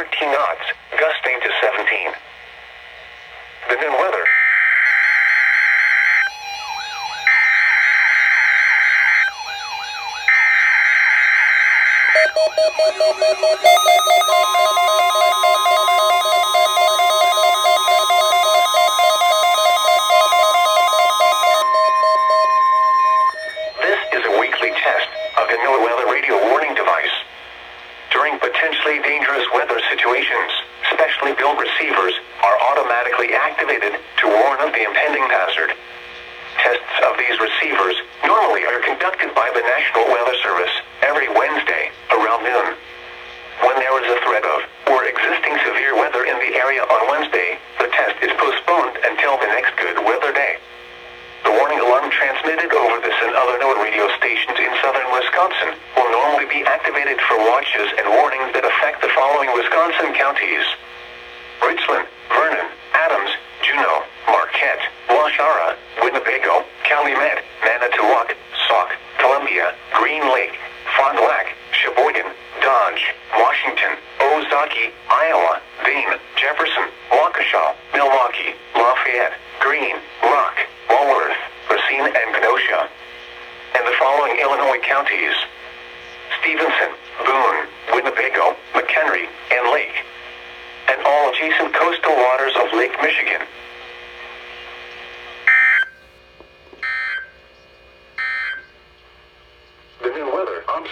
13 knots, gusting to 17. The noon weather. This is a weekly test of the NOAA weather radio warning device. During potentially dangerous weather situations, specially built receivers are automatically activated to warn of the impending hazard. Tests of these receivers normally are conducted by the National Weather Service every Wednesday around noon. When there is a threat of or existing severe weather in the area on Wednesday, the test is postponed until the next good weather day. The warning alarm transmitted over this and other NOAA radio stations in southern Wisconsin will normally be activated for watches and warnings that affect the following Wisconsin counties: Richland, Vernon, Adams, Juneau, Marquette, Waushara, Winnebago, Calumet, Manitowoc, Sauk, Columbia, Green Lake, Fond du Lac, Sheboygan, Dodge, Washington, Ozaukee, Iowa, Dane, Jefferson, Waukesha, Milwaukee, Lafayette, Greene, Rock, Walworth, Racine, and Kenosha. And the following Illinois counties: Stevenson, Boone, Winnebago, McHenry, and Lake. And all adjacent coastal waters of Lake Michigan,